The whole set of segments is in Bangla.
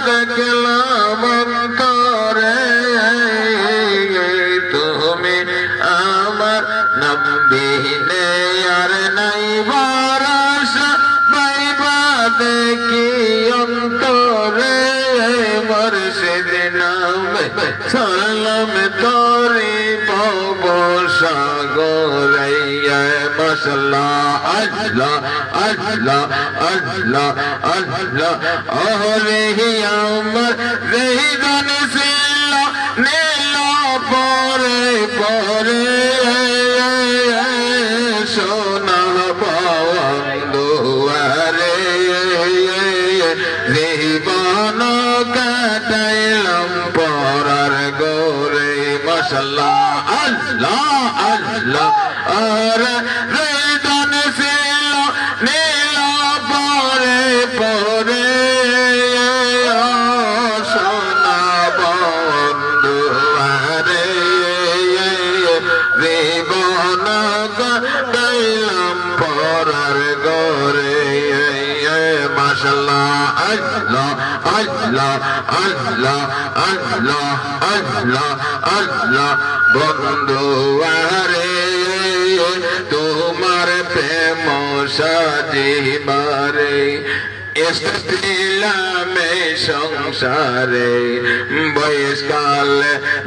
দেখলাম করে তুমি আমার নবীনে আর নাই ভরসা পাইবা দেখি অন্তরে মুর্শিদ নামে সালাম তোরে পাব সাগরে মাশাআল্লাহ আল্লাহ আল্লাহ আল্লাহ আল্লাহ ওরে আমার হৃদয় ছিল নীল পরে পরে সোনা বন্ধুয়ারে জীবন কাটাইলাম পরার গোরে মাশাআল্লাহ আল্লাহ আল্লাহ আর হৃদয় ছিল নীল পরে পরে সোনা বন্ধুয়ারে জীবন কাটাইলাম পরার গোরে মাশাআল্লাহ আল্লাহ আল্লাহ আল্লাহ আল্লাহ আল্লাহ আল্লাহ বন্ধুয়ারে তোমার প্রেম সাজিবারে এসেছিলামে সংসারে বয়সকাল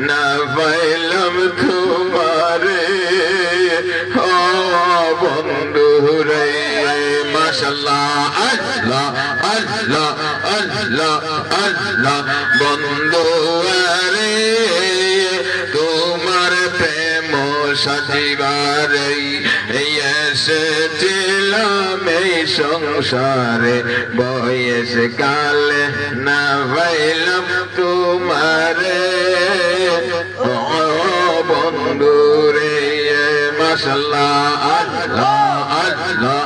না পাইলাম তোমারে ও বন্ধুরে মাশাআল্লাহ আল্লাহ আল্লাহ আল্লাহ আল্লাহ বন্ধুরে তোমার প্রেম সাজিবারে এসেছিলাম এই সংসারে বয়স কালে না পাইলাম তোমারে ও বন্ধুরে মাশাআল্লাহ আল্লাহ আল্লাহ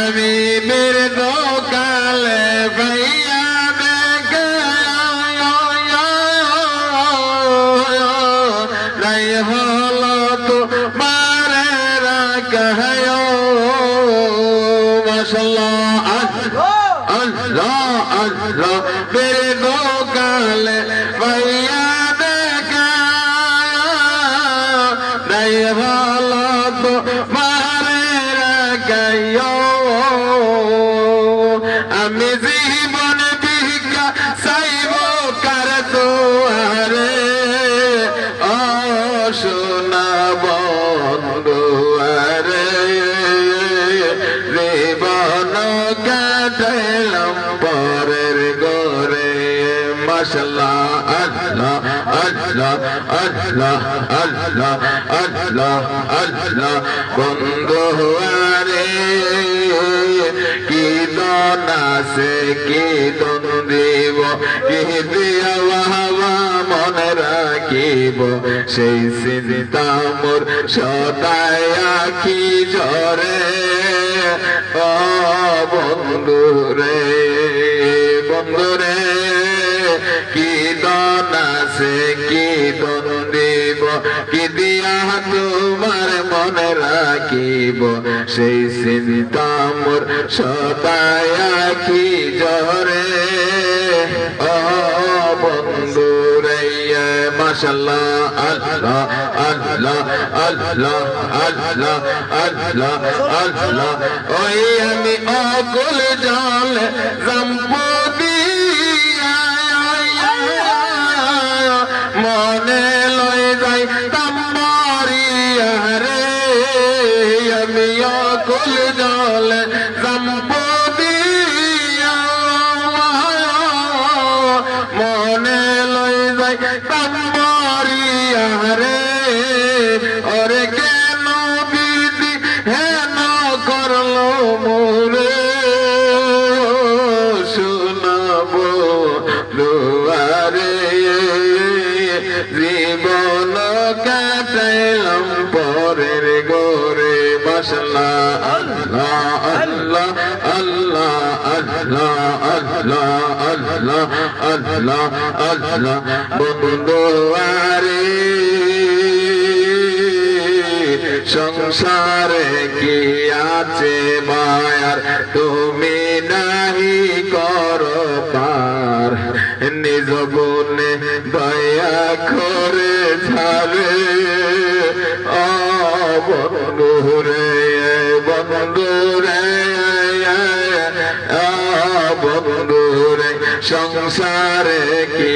আমি বের কালে ভাইয়া দেখে নাই হলো তো মারে রাখায়ো মাশাআল্লাহ আল্লাহ আল্লাহ বের কালে ভাইয়া দেখে নাই হলো তো মারে রাখায়ো আমি জীবন ভিক্ষা চাইব কার দুয়ারে ও সোনা বন্ধুয়ারে জীবন কাটাইলাম পরের গোরে মাশাআল্লাহ আল্লাহ আল্লাহ আল্লাহ আল্লাহ আল্লাহ আল্লাহ বন্ধুয়ারে কি দন আছে কি দন দেব কি দিয়া বাবা মনে রাখিব সেই চিন্তা মোর সদায় আখি ঝরে ও বন্ধুরে বন্ধুরে কি দন আছে কি দন দেব কি দিয়া তোমার মনে রাখিব সেই চিন্তা মোর সদায় আখি ঝরে ও বন্ধুরে মাশাআল্লাহ আল্লাহ আল্লাহ আল্লাহ আল্লাহ আল্লাহ আল্লাহ ওই আমি অকুল জল জম্পদি মনে লই যাই তাম্বরিয়া রে আমি অকুল জল জম্পদি মনে লই যাই তাম্বরিয়া রে ওরে কেন বিধি হেন করলো মোরে শোনাবো দুয়ারে জীবন কাটাইলাম পরের গোরে মাশাআল্লাহ আল্লাহ আল্লাহ আল্লাহ আল্লাহ আল্লাহ আল্লাহ আল্লাহ আল্লাহ বন্ধুয়ারে সংসারে কি আছে মায়ার তুমি নাহি করো পার নিজ গুণে দয়া করে ঝালে ও বন্ধুরে বন্ধুরে বন্ধুরে সংসারে কি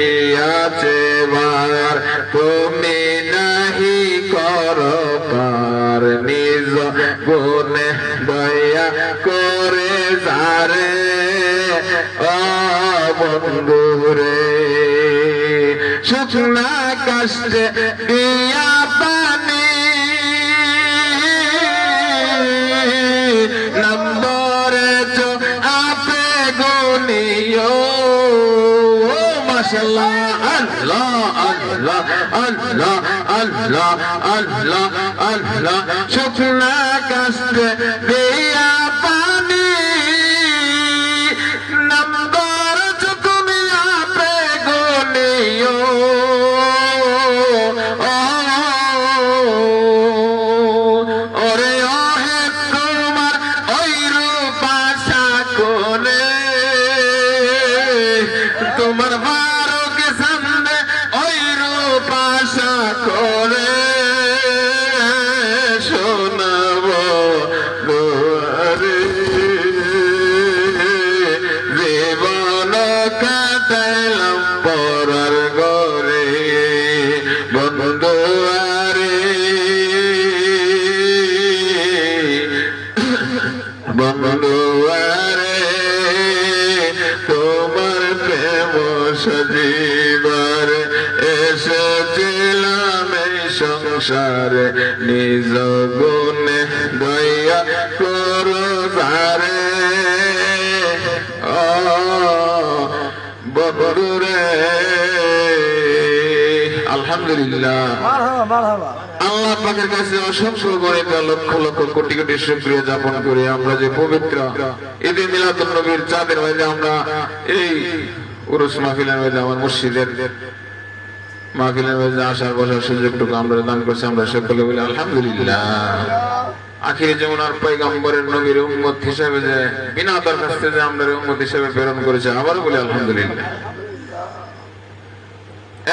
আছে মায়ার তুমি নাহি করো পার নিজ গুণে দয়া করে যারে ও বন্ধুরে শুকনা কষ্টে দিয়া পানি নম্বরে চো আপে গুনিও মাশাআল্লাহ আল্লাহ আল্লাহ আল্লাহ আল্লাহ আল্লাহ আল্লাহ শুকনা কষ্টে দিয়া পানি নম্বর চো তুমি আপে গুনিও তোমার ফারুক সামনে ওই রূপ আশা করে শোনাবো দুয়ারে জীবন কাটাইলাম পরার ঘরে বন্ধুয়ারে বন্ধুয়ারে তোমার প্রেম সজীবার এসেছিলাম এই সংসারে নিজ গুণে দয়া করো যারে ও বন্ধুরে আলহামদুলিল্লাহ আল্লাহ পাকের কাছে অসংখ্য গণিত লক্ষ লক্ষ কোটি কোটি শুকরিয়া জ্ঞাপন করে আমরা যে পবিত্র ঈদে মিলাদুন নবীর চাঁদের মাঝে আমরা এই উরুস মাহফিলের মাঝে আমার মুর্শিদের মাহফিলের মাঝে আসার বসার সুযোগটুকু আমরা দান করছি আমরা সকলে বলি আলহামদুলিল্লাহ আখিরে যমুনার পয়গম্বরের নবীর উম্মত হিসেবে যে বিনা দরখাস্তে যে আমরা উম্মত হিসেবে প্রেরণ করেছে আবার বলি আলহামদুলিল্লাহ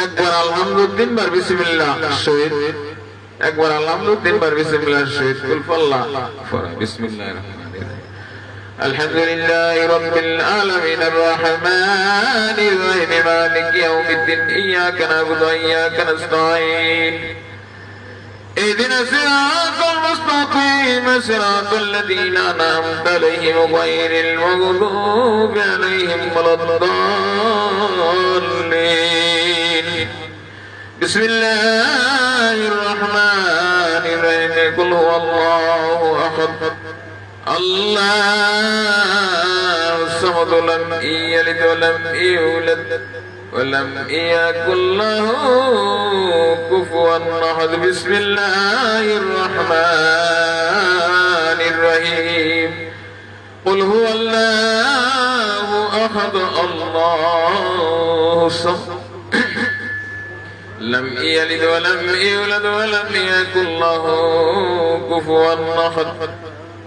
একবার আলহামদুলিল্লাহ তিনবার বিসমিল্লাহ শহীদ একবার আলহামদুলিল্লাহ তিনবার বিসমিল্লাহ শহীদ কুল ফাল্লাহ ফরা বিসমিল্লাহির রহমানির রহিম আলহামদুলিল্লাহি রাব্বিল আলামিন আর রহমানির রহিম মালিকি ইয়াউমিদ্দিন ইয়াকা না'বুদু ওয়া ইয়াকা নাস্তাঈন اهدنا الصراط المستقيم صراط الذين أنعمت عليهم غير المغضوب عليهم ولا الضالين بسم الله الرحمن الرحيم قل هو الله أحد الله الصمد لم يلد ولم يولد ولم يكن له كفوا أحد بسم الله الرحمن الرحيم قل هو الله أحد الله الصمد لم يلد ولم يولد ولم يكن له كفوا أحد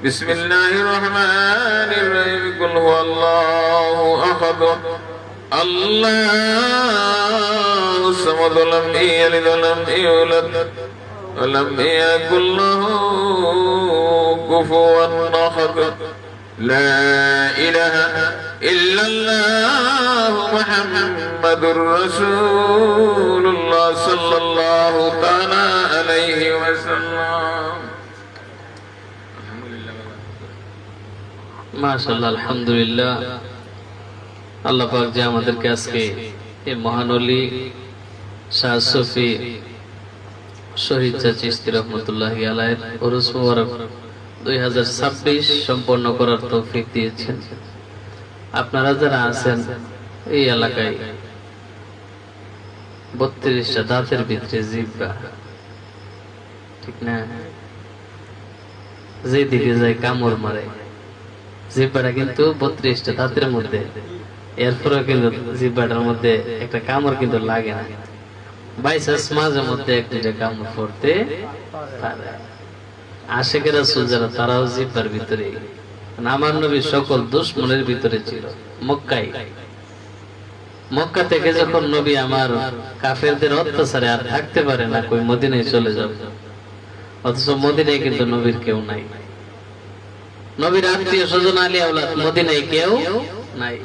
بسم الله الرحمن الرحيم قل هو الله أحد الله الصمد لم يلد ولم يولد ولم يكن له كفوا أحد لا إله إلا الله محمد رسول الله صلى الله تعالى عليه وسلم ما شاء الله الحمد لله আল্লাহ পাক যে আমাদেরকে আজকে এই মহানলি শাহ সফি শহীদ চিশতি রহমতুল্লাহি আলাইহির উরুস মুবারক 2026 সম্পন্ন করার তৌফিক দিয়েছেন। আপনারা যারা আছেন এই এলাকায় 32টা দাঁতের ভিতরে জিহ্বা, ঠিক না? যেদিকে যায় কামড় মারে, জিহ্বাটা কিন্তু 32টা দাঁতের মধ্যে, এরপরেও কিন্তু জিহ্বাটার মধ্যে একটা কামড় কিন্তু লাগে না। বাইসাস মাঝে মধ্যে একটা কামড় পড়তে পারে। আশেকের রাসূল যারা তারাও জিব্বার ভিতরে, আমার নবী সকল দুশমনের ভিতরে ছিল। মক্কা থেকে যখন নবী আমার কাফেরদের অত্যাচারে আর থাকতে পারে না, কই মদিনায় চলে যাবে, অথচ মদিনায় কিন্তু নবীর কেউ নাই। নবীর আত্মীয় স্বজন আলী আওলাদ মদিনায় কেউ নাই।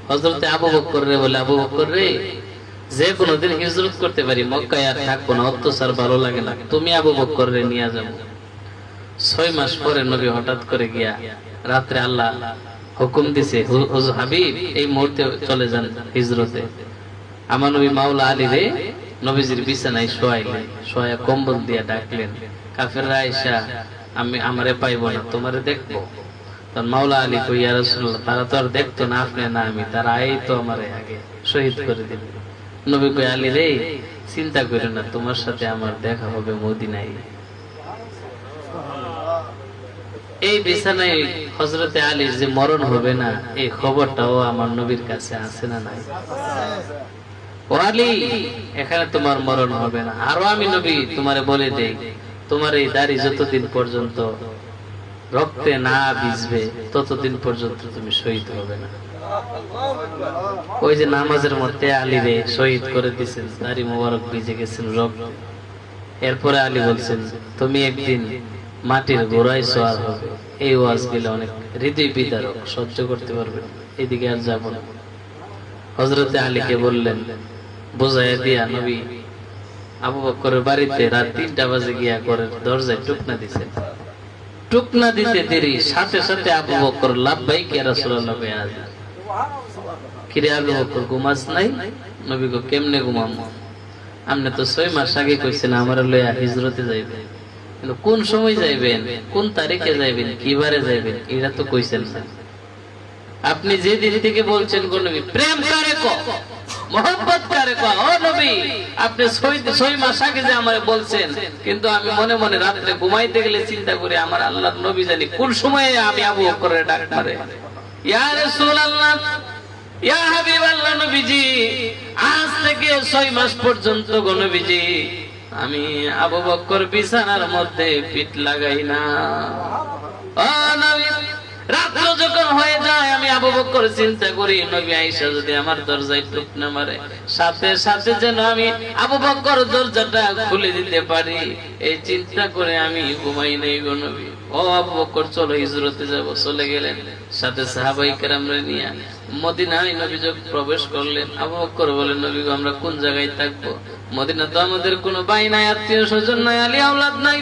হযরতে আবু বকর রে বলে, আবু বকর রে, যে কোনোদিন হিজরত করতে পারি, মক্কায় আর থাকবো না, অত্যাচার ভালো লাগে না, তুমি আবু বকর রে নিয়ে যাবো। 6 মাস পরে নবী হঠাৎ করে গিয়া রাত্রে আল্লাহ হুকুম দিছে, হুজুর হাবিব এই মুহূর্তে চলে যান হিজরতে। আমার নবী মাওলা আলী রে নবীজির বিছানায় শোয়াইলেন, শোয়া কম্বল দিয়া ডাকলেন, কাফেররা আয়েশা আমি আমারে পাইবো না, তোমারে দেখবো। তখন মাওলা আলী কই, ইয়া রাসূলুল্লাহ, তারা তো আর দেখতো না, আপনি না আমি, তারা এই তো আমারে আগে শহীদ করে দিল। নবী কই, আলী রে চিন্তা করো না, তোমার সাথে আমার দেখা হবে মদিনায়। এই বিছানায় হযরতে আলীর যে মরণ হবে না, এই খবরটাও আমার নবীর কাছে আছে না নাই? ও আলী, এখানে তোমার মরণ হবে না, আরো আমি নবী তোমারে বলে দেই, তোমার এই দাড়ি যতদিন পর্যন্ত রক্তে না ভিজবে ততদিন পর্যন্ত তুমি শহীদ হবে না। ওই যে নামাজের মধ্যে আলী রে শহীদ করে দিয়েছেন, দাড়ি মোবারক ভিজে গেছেন রক্ত। এরপরে আলী বলছেন, তুমি একদিন মাটির গোড়ায় সোয়ার হবে। এই ওয়াজ গুলো অনেক হৃদয় বিদারক, সহ্য করতে পারবেন, এদিকে আর যাব না। হযরতে আলীকে বললেন, বোঝাইয়া দিয়া নবী আবু বকরের বাড়িতে রাত 3টা বাজে গিয়া করে দরজায় টুকনা দিছে। টুকনা দিতে দেরি, সাথে সাথে আবু বকর লাব্বাইক ইয়া রাসূলুল্লাহ কইয়া আছে। কিরে আবু বকর, ঘুমাস নাই? নবী কো, কেমনে ঘুমাম, আপনি তো 6 মাস আগে কইছেন আমারে লইয়া হিজরতে যাইবেন, কিন্তু কোন সময় যাইবেন, কোন তারিখে যাইবেন, কিবারে যাইবেন, এটা তো কইছেন না। আপনি যে দিন থেকে বলছেন গো নবী, প্রেম কারে কো, মোহব্বত কারে কো, ও নবী আপনি 6 মাস আগে যে আমারে বলছেন, কিন্তু আমি মনে মনে রাতে ঘুমাইতে গেলে চিন্তা করি আমার আল্লাহর নবী জানি কোন সময়ে আমি আবু বকরের ডাক মারে, ইয়া রাসূলুল্লাহ, ইয়া হাবিবাল্লাহ, নবীজি আজ থেকে 6 মাস পর্যন্ত গো নবীজি আমি আবু বকর বিছানার মধ্যে পিঠ লাগাই না। ও নবী, রাত্র যখন হয়ে যায় আমি আবু বকর চিন্তা করি নবী আয়েশা যদি আমার দরজায় টুকনা মারে, সাথে সাথে যেন আমি আবু বকর দরজাটা খুলে দিতে পারি, এই চিন্তা করে আমি ঘুমাই নাই গো নবী। ও আবু বকর, চলো হিজরতে যাব। চলে গেলেন, সাথে সাহাবায়ে কেরামরে নিয়ে মদিনায় নবী যখন প্রবেশ করলেন, আবু বকর বলেন, নবী গো আমরা কোন জায়গায় থাকবো? মদিনা তো আমাদের কোনো ভাই নাই, আত্মীয় স্বজন নাই, আলী আওলাদ নাই,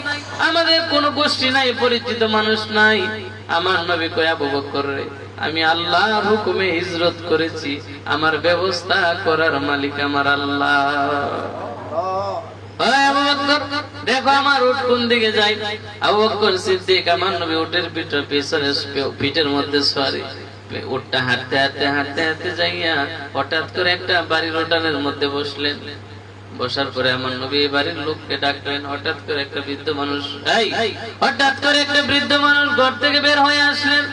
আমাদের কোনো গোষ্ঠী নাই, পরিচিত মানুষ নাই। আমার নবী কয়, আবু বকর রে, আমি আল্লাহর হুকুমে হিজরত করেছি, আমার ব্যবস্থা করার মালিক আমার আল্লাহ। আবু বকর, দেখো আমার উট কোন দিকে যায়। আবু বকর সিদ্দিক আমার নবী উটের পিঠের মধ্যে সওয়ারি, উটটা হাঁটতে হাঁটতে হাঁটতে হাঁটতে যাইয়া হঠাৎ করে একটা বাড়ির উঠানের মধ্যে বসলেন। বসার পরে আমার নবী এই বাড়ির লোককে ডাকলেন। হঠাৎ করে একটা বৃদ্ধ মানুষ ঘর থেকে বের হয়ে আসলেন।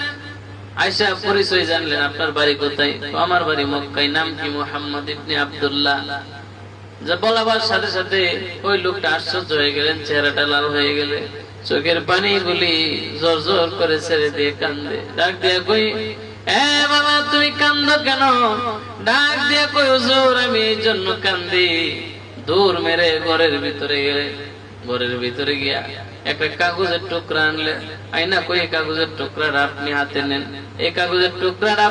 আয়েশা পরিচয় জানলেন, আপনার বাড়ি কোথায়? আমার বাড়ি মক্কায়। নাম কি? মুহাম্মদ ইবনে আব্দুল্লাহ। যা বলাবার সাথে সাথে ওই লোকটা আশ্চর্য হয়ে গেলেন, চেহারাটা লাল হয়ে গেলে, চোখের পানি গুলি জোর জোর করে ছেড়ে দিয়ে কান্দে। ডাক দিয়ে কই, এ বাবা তুমি কান্দো কেন? ডাক দিয়ে কই, হুজুর আমি এই জন্য কান্দি, দূর মেরে ঘরের ভিতরে গেলে, ঘরের ভিতরে গিয়া একটা কাগজের টুকরা আনলে। আইনা কই, কাগজের টুকরাটা আপনি হাতে নেন। এই কাগজের টুকরাটা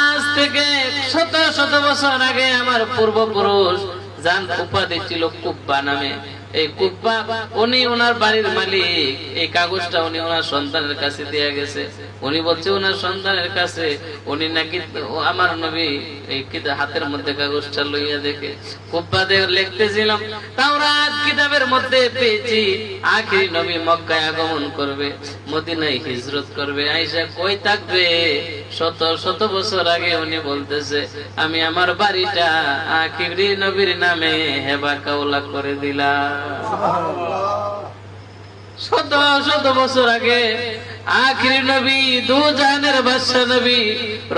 আজ থেকে শত শত বছর আগে আমার পূর্বপুরুষ যার উপাধি ছিল কুব্বা নামে, এই কুব্বা উনি ওনার বাড়ির মালিক। এই কাগজটা উনি ওনার সন্তানের কাছে দিয়ে গেছে। উনি বলছে ওনার সন্তানের কাছে উনি নাকি আমার নবী এই হাতের মধ্যে কাগজটা লইয়া দেখে কুব্বা দিয়ে লিখতেছিলাম, তাওরাত কিতাবের মধ্যে পেয়েছি আখিরি নবী মক্কায় আগমন করবে, মদিনায় হিজরত করবে। আয়েশা কই থাকবে? শত শত বছর আগে উনি বলতেছে, আমি আমার বাড়িটা আখিরি নবীর নামে হেবা কাওলা করে দিলাম। শত শত বছর আগে আখিরি নবী, দু জাহানের বাদশা নবী,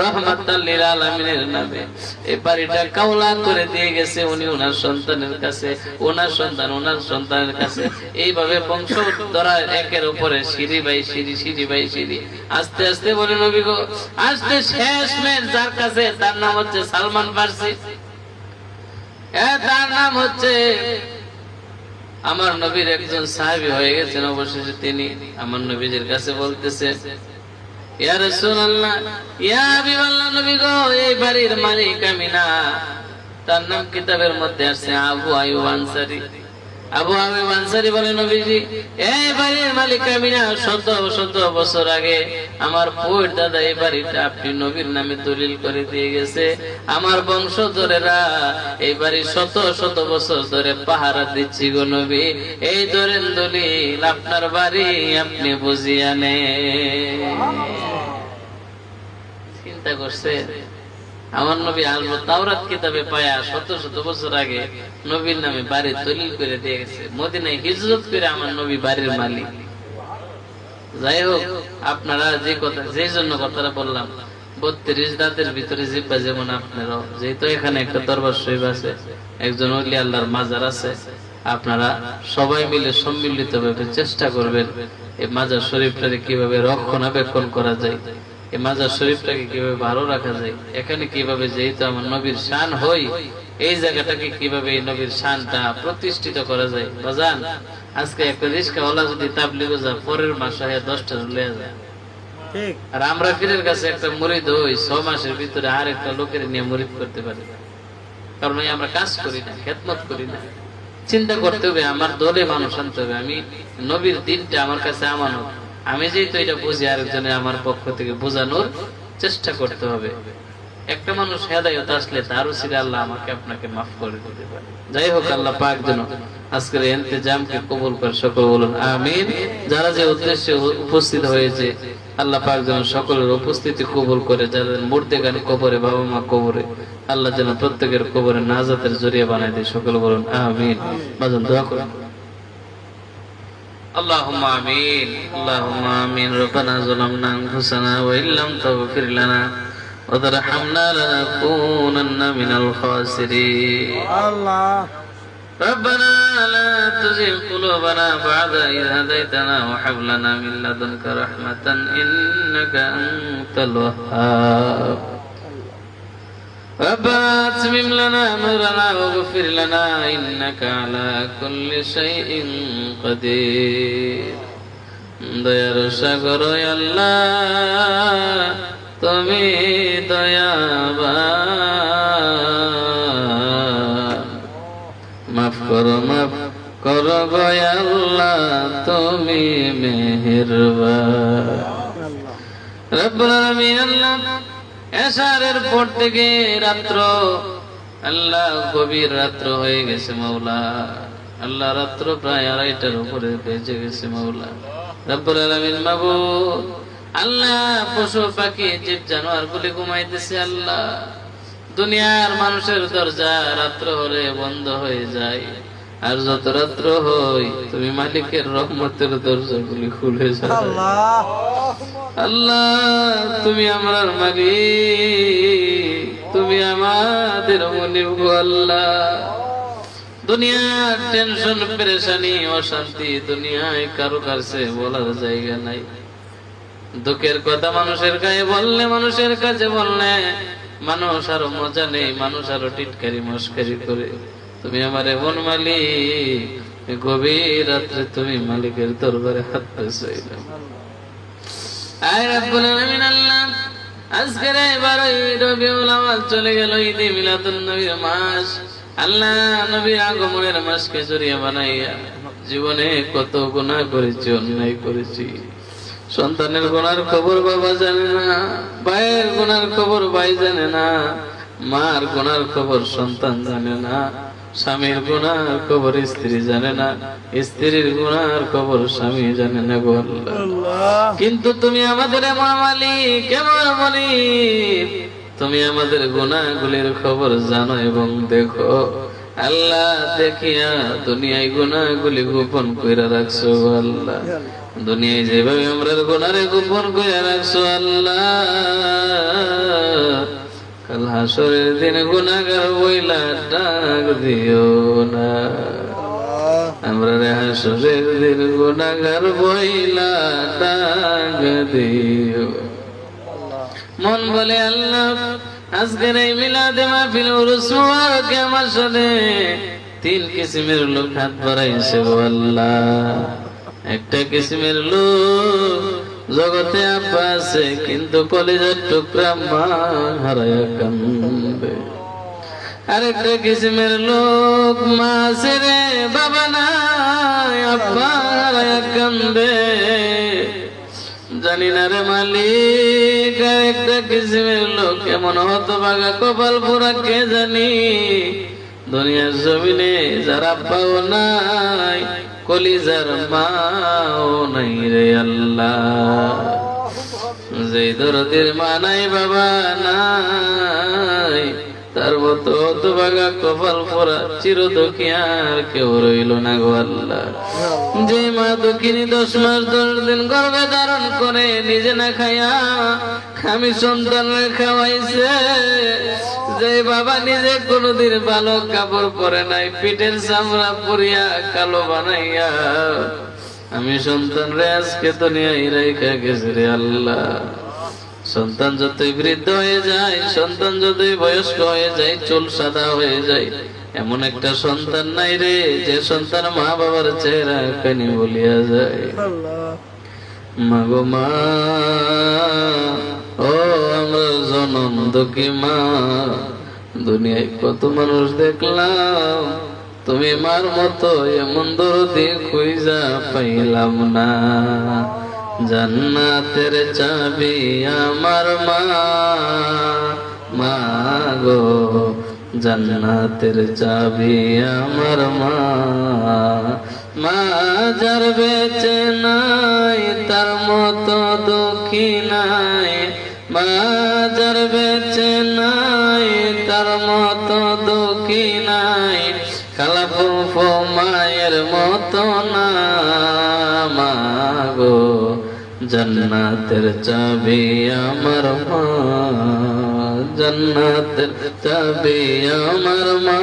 রহমাতাল লিল আলামিনের নামে এই বাড়িটা কাওলা করে দিয়ে গেছে উনি ওনার সন্তানের কাছে, ওনার সন্তান ওনার সন্তানের কাছে, এইভাবে বংশ ধরা একের উপরে সিঁড়ি বাই সিঁড়ি, সিঁড়ি বাই সিঁড়ি, আস্তে আস্তে বলে নবী গো, আস্তে শেষ মেন যার কাছে, তার নাম হচ্ছে সালমান ফার্সি। তার নাম হচ্ছে, আমার নবীর একজন সাহাবী হয়ে গেছেন অবশেষে। তিনি আমার নবীজির কাছে বলতেছে, ইয়া রাসূলুল্লাহ, ইয়া হাবিবাল্লাহ, নবী গো, এই বাড়ির মালিক আমি না। তার নাম কিতাবের মধ্যে আছে আবু আইয়ুব আনসারী। আবু আইয়ুব আনসারী বলে, নবীজি, এই বাড়ির মালিক আমি না। শত শত বছর আগে আমার পূর্ব দাদা এই বাড়িটা আপনি নবীর নামে দলিল করে দিয়ে গেছে। আমার বংশধরেরা এই বাড়ি শত শত বছর ধরে পাহারা দিচ্ছি গো নবী। এই ধরেন দলিল, আপনার বাড়ি, আপনি বুঝিয়ে নেন। চিন্তা করছে আমার নবী আসবো তাওরাত কিতাবে পায়া শত শত বছর আগে নবীর নামে বাড়ি দলিল করে দিয়ে গেছে। মদিনায় হিজরত করে আমার নবী বাড়ির মালিক। যাই হোক, আপনারা যে কথা, যে জন্য কথাটা বললাম, 32 রাতের ভিতরে জিব্বা যেমন আপনারও, যেহেতু এখানে একটা দরবার শরীফ আছে, একজন ওলি আল্লাহর মাজার আছে, আপনারা সবাই মিলে সম্মিলিত ভাবে চেষ্টা করবেন এই মাজার শরীফটাকে কিভাবে রক্ষণাবেক্ষণ করা যায়, এই মাজার শরীফটাকে কিভাবে ভালো রাখা যায়, এখানে কিভাবে, যেহেতু আমার নবীর শান হই, এই জায়গাটাকে কিভাবে এই নবীর শানটা প্রতিষ্ঠিত করা যায়। বাজান, আজকে একটা রিস্কাওয়ালা যদি তাবলিগে যায়, পরের মাসে 10টা লয়ে যায়, আর আমরা পীরের কাছে একটা মুরিদ হই, 6 মাসের ভিতরে আর একটা লোকের নিয়ে মুরিদ করতে পারি, কারণ আমরা কাজ করি না, খেদমত করি না। চিন্তা করতে হবে, আমার দলে মানুষ আনতে হবে, আমি নবীর দিনটা আমার কাছে আমানত, আমি যেহেতু এটা বুঝি, আরেকজনে আমার পক্ষ থেকে বোঝানোর চেষ্টা করতে হবে। একটা মানুষ হেদায়েত আসলে তার উসিলে আল্লাহ আমাকে আপনাকে মাফ করে দিতে পারে। যাই হোক, আল্লাহ পাক যেন আজকের ইন্তেজামকে কবুল করে, সকল বলুন আমিন। যারা যে উদ্দেশ্যে উপস্থিত হয়েছে, আল্লাহ পাক যেন সকলের উপস্থিতি কবুল করে, যাদের মুর্দেগান কবরে, বাবা মা কবরে, আল্লাহ যেন প্রত্যেকের কবরে নাজাতের জরিয়া বানায় দেয়, সকল বলুন আমিন। বাজান দোয়া করুন। اللهم آمين، اللهم آمين. ربنا ظلمنا أنفسنا وإن لم تغفر لنا وترحمنا لنكونن من الخاسرين. الله. ربنا لا تزغ قلوبنا بعد إذ هديتنا وهب لنا من لدنك رحمة إنك أنت الوهاب. ربنا اتمم لنا نورنا واغفر لنا إنك على كل شيء قدير. দয়ার সাগর আল্লাহ, তুমি দয়াবান, মাফ করো মাফ করো গো আল্লাহ, তুমি মেহেরবান। রব্বুল আলামিন, আল্লাহ এশারের পর থেকে রাত্র, আল্লাহ গভীর রাত্র হয়ে গেছে মাওলা, আল্লাহ রাত্র প্রায় 2:30টার উপরে বেজে গেছে মাওলা। রব্বুল আলামিন, মাবুদ আল্লাহ, পশু পাখি জীব জানোয়ার গুলি ঘুমাইতেছে আল্লাহ, দুনিয়ার মানুষের দরজা রাত্র হলে বন্ধ হয়ে যায়, আর যত রাত্র হই তুমি মালিকের রহমতের দরজাগুলি খুলে যাও আল্লাহ। তুমি আমার মালিক, তুমি আমাদের মনিব গো আল্লাহ। দুনিয়ার টেনশন, পেরেশানি, অশান্তি দুনিয়ায় কারো কাছে বলার জায়গা নাই। দুঃখের কথা মানুষের গায়ে বললে, মানুষের কাছে বললে মানুষ আরো মজা নেই, মানুষ আরো টিটকারি মস্কারি করে। তুমি আমার এমন মালিক, গভীর রাত্রে তুমি মালিকের দরবারে হাত পেছাইলাম। আয় রব্বুল আলামিন, আল্লাহ আজকের 12ই রবিউল আউয়াল চলে গেল, ঈদে মিলাদুন নবীর মাস। আল্লাহ নবীর আগমনের মাসকে জড়িয়ে বানাইয়া জীবনে কত গুনাহ করেছি, অন্যায় করেছি। সন্তানের গুনার খবর বাবা জানে না, ভাইয়ের গুনার খবর ভাই জানে না, মার গুনার খবর সন্তান জানে না, স্বামীর গুনার খবর স্ত্রী জানে না, স্ত্রীর গুনার খবর স্বামী জানে না গো আল্লাহ। কিন্তু তুমি আমাদের এমন মালিক, এমন মালিক, তুমি আমাদের গুনাহগুলির খবর জানো এবং দেখো আল্লাহ। দেখিয়া দুনিয়ায় গুনাহগুলি গোপন কইরা রাখছো আল্লাহ, দুনিয়ায় যেভাবে আমরা গুনারে গোপন করে রাখছো আল্লাহ, কাল হাসরের দিন গুনাহগার বইলা ডাক দিও না। আমরা রে হাসরের দিন গুনাহগার বইলা ডাক দিও। মন বলে আল্লাহ আজকের এই মিলাদে মাহফিল উরুস মুবারকে আমার সাথে 3 কিসিমের লোক হাত বাড়াইছে গো আল্লাহ। একটা কিসিমের লোক জগতে আপা আছে কিন্তু কলিজার টুকরা মা হারায়া কান্দে। আরেকটা কিসিমের লোক মা আছে রে বাবা নাই আপা হারায়া কান্দে। জানি না রে মালিক একটা কিসিমের লোক কেমন হতভাগা কপাল পোড়া কে জানি। দুনিয়ার জমিনে যারা পাও নাই কলিজার মাও নাই রে আল্লাহ। যে দরদের মা নাই বাবা নাই তার মতো হতভাগা কপাল পোড়া চির দুঃখিয়ার কেউ রইল না গো আল্লাহ। যে মা দুঃখিনী 10 মাস 10 দিন গর্ভে ধারণ করে নিজে না খাইয়া আমি সন্তানের খাওয়াইছে। যে বাবা নিজে কোনদিন ভালো কাপড় পরে নাই পিঠের চামড়া পরিয়া কালো বানাইয়া আমি সন্তান রে আজকে দুনিয়ায় রাইখা গেছে রে আল্লাহ। সন্তান যতই বৃদ্ধ হয়ে যায়, সন্তান যতই বয়স্ক হয়ে যায়, চুল সাদা হয়ে যায়, এমন একটা সন্তান নাই রে যে সন্তান মা বাবার চেহারা কানি বলিয়া যায়। মাগো মা ও আমার জনম দুঃখী মা, দুনিয়ায় কত মানুষ দেখলাম, তুমি মার মতো এমন দরদি খুঁজা পাইলাম না। জান্নাতের চাবি আমার মা, মা গো জান্নাতের চাবি আমার মা। মা যার বেঁচে নাই তার মতো দুঃখী নাই, মা যার বেঁচে নাই তার মতো দুঃখী নাই, খালা ফুফু মায়ের মতো না। মা গো জান্নাতের চাবি আমার মা, জান্নাতের চাবি আমার মা,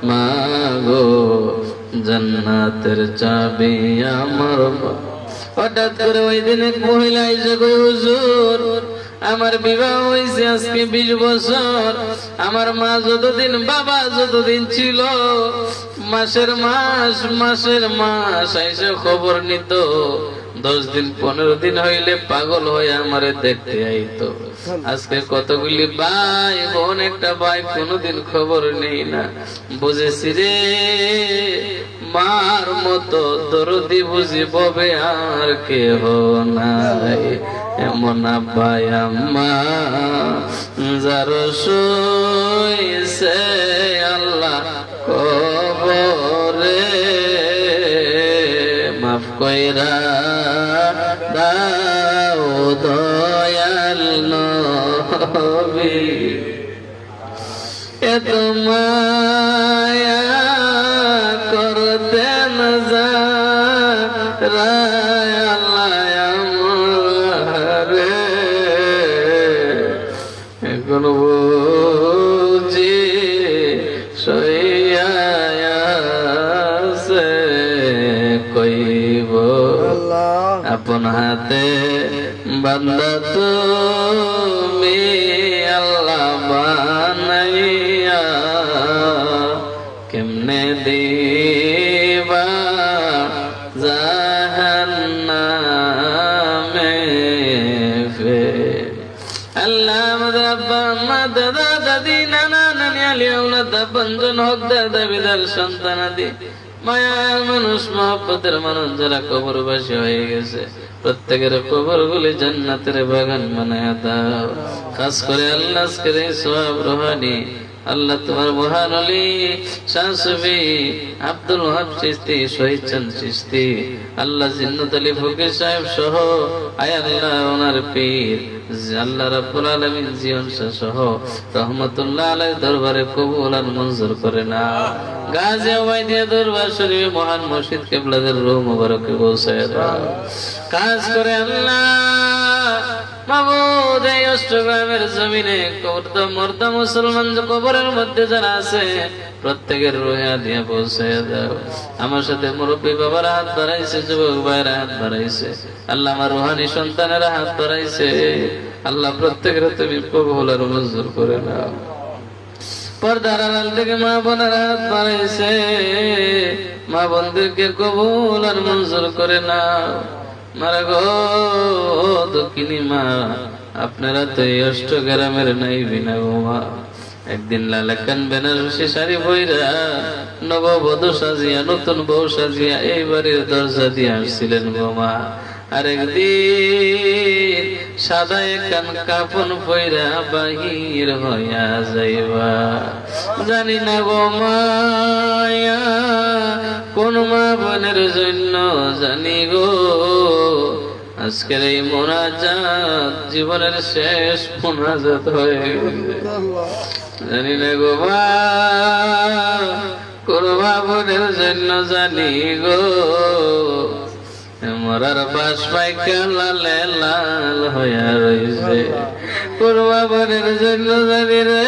মা গো জান্নাতের চাবি আমার মা। হঠাৎ করে ওই দিন এক মহিলা এসে কই হুজুর আমার বিবাহ হয়েছে আজকে 20 বছর, আমার মা যতদিন বাবা যতদিন ছিল মাসের মাস আইসে খবর নিত, 10 দিন 15 দিন হইলে পাগল হয়ে আমারে দেখতে আইতো। আজকে কতগুলি ভাই বোন, একটা ভাই কোনদিন খবর নেই না। বুঝেছি রে মার মতো দরদি বুঝি ববে আর কেহ নাই। এমন আব্বাই আম্মা যার সইছে আল্লাহ কবরে, মাফ কইরা দাও দয়াল নবী। এত মায়া করতেন যারা আল্লাহ আমারে, এখন বুঝি সইয়াছে কইব আপন হাতে বান্দা তুমি আল্লাহ বানাইয়া, কেমনে দিবা জাহান্নামে ফের। আল্লাহ আমাদের আব্বা আম্মা দাদা দাদি নানা নানি আলী আওলাদ আপনজন হক দাদা বিদার সন্তানাদি মায়ার মানুষ মহব্বতের মানুষ যারা কবরবাসী হয়ে গেছে প্রত্যেকের কবর গুলি জান্নাতের বাগান বানায়া দাও। খাস করে আল্লাহ আজকের এই সওয়াব রুহানি আল্লাহ তোমার মহান অলি শাহ সুফি আব্দুল ওয়াহাব চিশতি, শহীদ চাঁদ চিশতি, আল্লাহ জিন্নাত আলী ফকির সাহেব সহ আয় আল্লাহ ওনার পীর আল্লাহ রাব্বুল আলামিন জীবন সহ রহমাতুল্লাহ আলাইহির দরবারে কবুল আর মঞ্জুর করে না। গাজী ওবাইদিয়া দরবার শরীফে মহান মুর্শিদ কিবলাদের রূহ মুবারকে পৌঁছায় দাও। কাজ করে আল্লাহ মাবুদ, এই অষ্টগ্রামের জমিনে মর্দা মুসলমান কবরের মধ্যে যারা আছে প্রত্যেকের রুহে দিয়া পৌঁছায় দাও। আমার সাথে মুরব্বী বাবারা হাত বাড়াইছে, যুবক ভাইরা হাত বাড়াইছে, আল্লাহ আমার রুহানি সন্তানেরা হাত বাড়াইছে, আল্লাহ প্রত্যেকের তুমি কবুল আর মঞ্জুর করে নাও। পর্দার আড়াল থেকে মা বোনেরা হাত বাড়াইছে, মা বোনদেরকে কবুল আর মঞ্জুর করে নাও। মারা গো দক্ষিণী মা, আপনারা তো এই অষ্টগ্রামের নাই বিনা গো মা। একদিন লালাকান বেনারসি শাড়ি বইরা নববধূ সাজিয়া, নতুন বউ সাজিয়া এই বাড়ির দরজা দিয়ে আসছিলেন গো মা। আর একদিন সাদা একান কাফন পইরা বাহির হইয়া যাইবা। জানি না গো মায়া কোন মা বোনের জন্য, জানি গো আজকের এই মোনাজাত জীবনের শেষ মোনাজাত হয়ে গেছে। জানি না গো মা কোন মা বোনের জন্য, জানি গো মরার বাস পাইকা লালে লাল হইয়া রইছে। কোন মা বোনের জন্য, জানি রে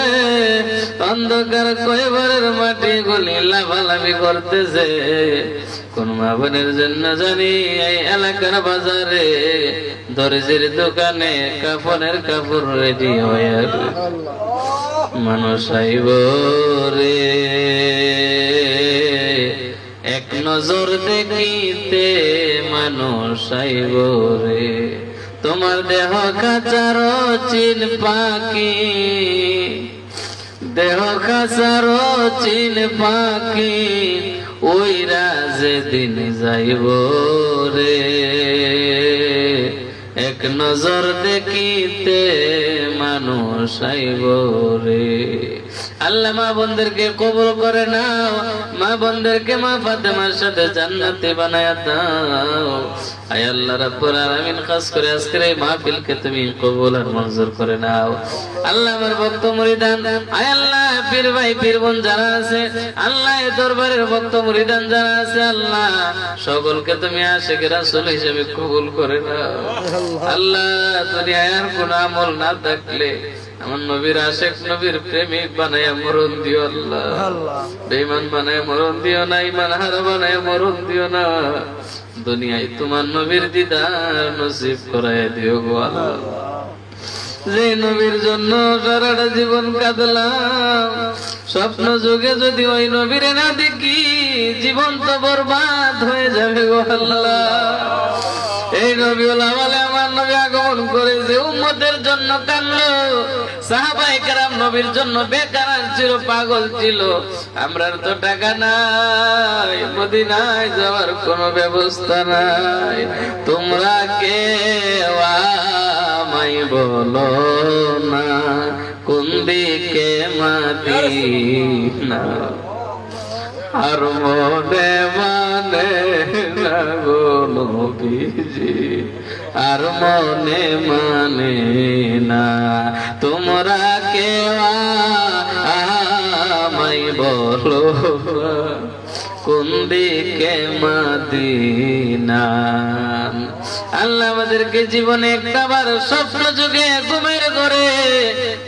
অন্ধকার কয়বারের মাটি গলি লাভালাভি করতেছে। কোন মা বোনের জন্য, জানি এই এলাকার বাজারে দরজির দোকানে কাফনের কাপড় রেডি হইয়া মানুষ আইব রে এক নজর দেখিতে, মানুষ আইব রে তোমার দেহ কাচার চিন পাখি, দেহ কাচার চিন পাখি ওই রাজে দিন যাইব রে এক নজর দেখিতে, মানুষ আইব রে। আল্লাহ মা বোনদেরকে কবুল করে নাও, মা বোনদেরকে মা ফাতেমার সাথে জান্নাতে বানায়া দাও। আয় আল্লাহ রাব্বুল আলামিন, খাস করে আজকের এই মাহফিলকে তুমি কবুল আর মঞ্জুর করে নাও। আল্লাহ আমার ভক্ত মুরিদান, আয় আল্লাহ পীর ভাই পীর বোন যারা আছে, আল্লাহ এই দরবারের ভক্ত মুরিদান যারা আছে, আল্লাহ সকলকে তুমি আশিক রাসূল হিসেবে কবুল করে নাও। আল্লাহ দুনিয়ায় আর কোন আমল না থাকলে আমার নবীর আশিক নবীর প্রেমিক বানায়া মরণ দিও আল্লাহ, বেঈমান বানায়া মরণ দিও না, ঈমান হারা বানায়া মরণ দিও না। দুনিয়ায় তোমার নবীর দিদার নসিব করায় দিও গো আল্লাহ। যে নবীর জন্য সারাটা জীবন কাঁদলাম, স্বপ্ন যুগে যদি ওই নবীরে না দেখি জীবন তো বরবাদ হয়ে যাবে গো আল্লাহ। এই নবীউল আমালে আমার নবী আগমন করেছে, উম্মতের জন্য কাঁদলো। সাহাবায়ে কেরাম নবীর জন্য বেকার ছিল, পাগল ছিল। আমরার তো টাকা নাই, মদিনায় যাওয়ার কোনো ব্যবস্থা নাই। তোমরা কে আমায় বলো না কোন দিকে মদিনা, আর মনে মানে না গো নবীজি, আর মনে মানে না। তোমরা কে আমায় বলো কোন দিকে মদিনা। আল্লাহ আমাদেরকে জীবনে একটাবার স্বপ্ন যুগে ঘুমের ঘরে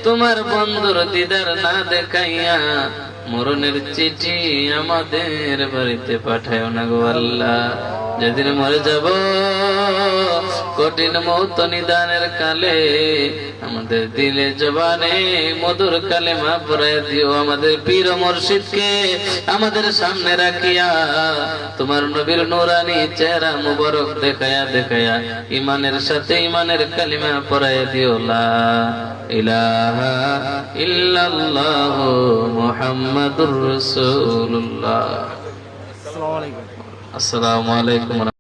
তোমার বন্ধুর দিদার না দেখাইয়া মরণের চিঠি আমাদের বাড়িতে পাঠায় না গো আল্লাহ। যেদিন মরে যাব কঠিন মৌত নিদানের কালে আমাদের দিলে জবানে মধুর কালেমা পড়ায় দিও। আমাদের পীর মুর্শিদকে আমাদের সামনে রাখিয়া তোমার নবীর নূরানি চেহারা মুবারক দেখায়া দেখায়া ইমানের সাথে ইমানের কালিমা পড়ায় দিও। লা ইলাহা ইল্লাল্লাহ মুহাম্মাদুর রাসূলুল্লাহ। আসসালামু আলাইকুম।